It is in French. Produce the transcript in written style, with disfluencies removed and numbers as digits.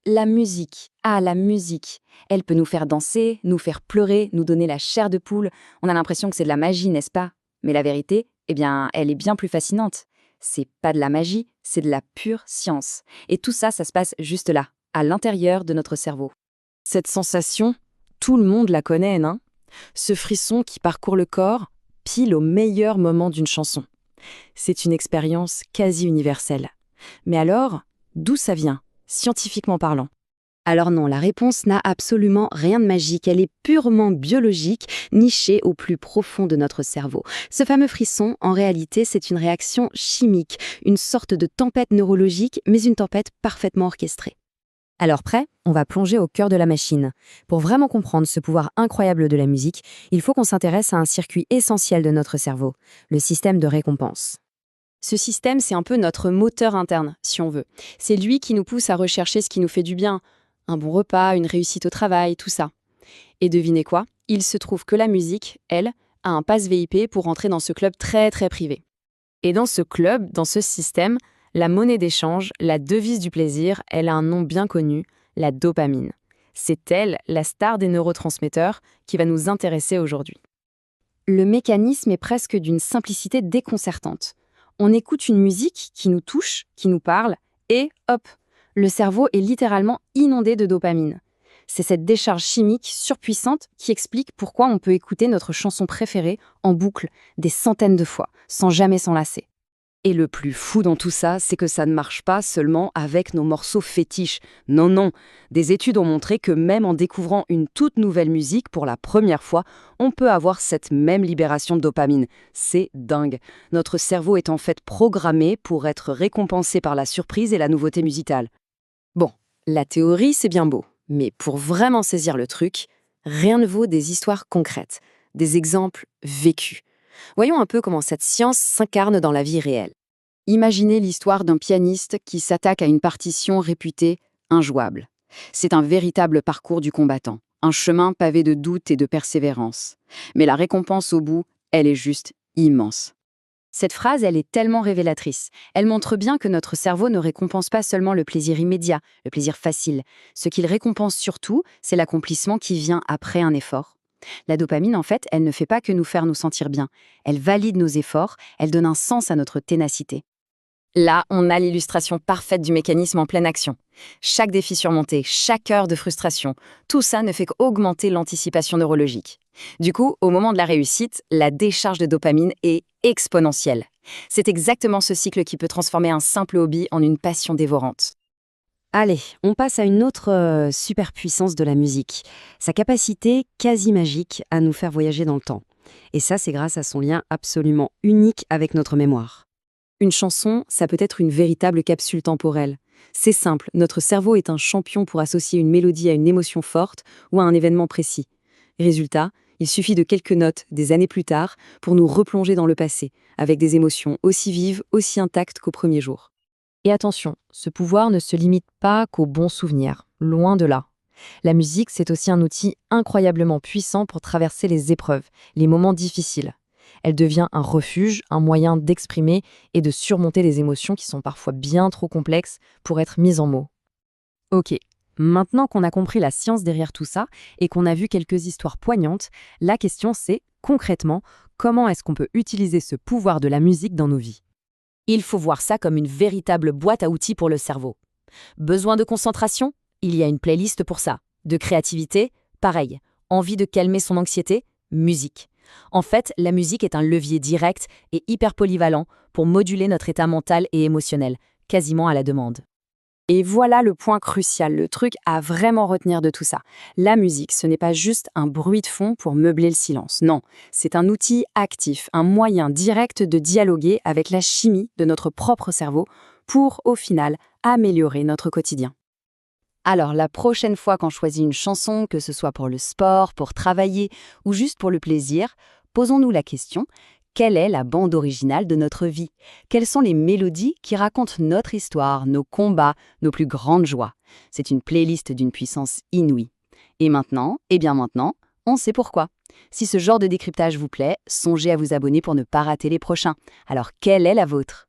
La musique. Ah, la musique. Elle peut nous faire danser, nous faire pleurer, nous donner la chair de poule. On a l'impression que c'est de la magie, n'est-ce pas? Mais la vérité, eh bien, elle est bien plus fascinante. C'est pas de la magie, c'est de la pure science. Et tout ça, ça se passe juste là, à l'intérieur de notre cerveau. Cette sensation, tout le monde la connaît, non? Ce frisson qui parcourt le corps, pile au meilleur moment d'une chanson. C'est une expérience quasi universelle. Mais alors, d'où ça vient, scientifiquement parlant? Alors non, la réponse n'a absolument rien de magique, elle est purement biologique, nichée au plus profond de notre cerveau. Ce fameux frisson, en réalité, c'est une réaction chimique, une sorte de tempête neurologique, mais une tempête parfaitement orchestrée. Alors prêt, on va plonger au cœur de la machine. Pour vraiment comprendre ce pouvoir incroyable de la musique, il faut qu'on s'intéresse à un circuit essentiel de notre cerveau, le système de récompense. Ce système, c'est un peu notre moteur interne, si on veut. C'est lui qui nous pousse à rechercher ce qui nous fait du bien. Un bon repas, une réussite au travail, tout ça. Et devinez quoi? Il se trouve que la musique, elle, a un pass VIP pour entrer dans ce club très très privé. Et dans ce club, dans ce système, la monnaie d'échange, la devise du plaisir, elle a un nom bien connu, la dopamine. C'est elle, la star des neurotransmetteurs, qui va nous intéresser aujourd'hui. Le mécanisme est presque d'une simplicité déconcertante. On écoute une musique qui nous touche, qui nous parle, et hop, le cerveau est littéralement inondé de dopamine. C'est cette décharge chimique surpuissante qui explique pourquoi on peut écouter notre chanson préférée en boucle des centaines de fois, sans jamais s'en lasser. Et le plus fou dans tout ça, c'est que ça ne marche pas seulement avec nos morceaux fétiches. Non, non. Des études ont montré que même en découvrant une toute nouvelle musique pour la première fois, on peut avoir cette même libération de dopamine. C'est dingue. Notre cerveau est en fait programmé pour être récompensé par la surprise et la nouveauté musicale. Bon, la théorie, c'est bien beau. Mais pour vraiment saisir le truc, rien ne vaut des histoires concrètes, des exemples vécus. Voyons un peu comment cette science s'incarne dans la vie réelle. Imaginez l'histoire d'un pianiste qui s'attaque à une partition réputée injouable. C'est un véritable parcours du combattant, un chemin pavé de doutes et de persévérance. Mais la récompense au bout, elle est juste immense. Cette phrase, elle est tellement révélatrice. Elle montre bien que notre cerveau ne récompense pas seulement le plaisir immédiat, le plaisir facile. Ce qu'il récompense surtout, c'est l'accomplissement qui vient après un effort. La dopamine, en fait, elle ne fait pas que nous faire nous sentir bien. Elle valide nos efforts, elle donne un sens à notre ténacité. Là, on a l'illustration parfaite du mécanisme en pleine action. Chaque défi surmonté, chaque heure de frustration, tout ça ne fait qu'augmenter l'anticipation neurologique. Du coup, au moment de la réussite, la décharge de dopamine est exponentielle. C'est exactement ce cycle qui peut transformer un simple hobby en une passion dévorante. Allez, on passe à une autre superpuissance de la musique. Sa capacité quasi magique à nous faire voyager dans le temps. Et ça, c'est grâce à son lien absolument unique avec notre mémoire. Une chanson, ça peut être une véritable capsule temporelle. C'est simple, notre cerveau est un champion pour associer une mélodie à une émotion forte ou à un événement précis. Résultat, il suffit de quelques notes, des années plus tard, pour nous replonger dans le passé, avec des émotions aussi vives, aussi intactes qu'au premier jour. Et attention, ce pouvoir ne se limite pas qu'aux bons souvenirs, loin de là. La musique, c'est aussi un outil incroyablement puissant pour traverser les épreuves, les moments difficiles. Elle devient un refuge, un moyen d'exprimer et de surmonter des émotions qui sont parfois bien trop complexes pour être mises en mots. Ok, maintenant qu'on a compris la science derrière tout ça et qu'on a vu quelques histoires poignantes, la question c'est, concrètement, comment est-ce qu'on peut utiliser ce pouvoir de la musique dans nos vies? Il faut voir ça comme une véritable boîte à outils pour le cerveau. Besoin de concentration? Il y a une playlist pour ça. De créativité? Pareil. Envie de calmer son anxiété? Musique. En fait, la musique est un levier direct et hyper polyvalent pour moduler notre état mental et émotionnel, quasiment à la demande. Et voilà le point crucial, le truc à vraiment retenir de tout ça. La musique, ce n'est pas juste un bruit de fond pour meubler le silence. Non, c'est un outil actif, un moyen direct de dialoguer avec la chimie de notre propre cerveau pour, au final, améliorer notre quotidien. Alors, la prochaine fois qu'on choisit une chanson, que ce soit pour le sport, pour travailler ou juste pour le plaisir, posons-nous la question: quelle est la bande originale de notre vie? Quelles sont les mélodies qui racontent notre histoire, nos combats, nos plus grandes joies? C'est une playlist d'une puissance inouïe. Et maintenant, on sait pourquoi. Si ce genre de décryptage vous plaît, songez à vous abonner pour ne pas rater les prochains. Alors, quelle est la vôtre?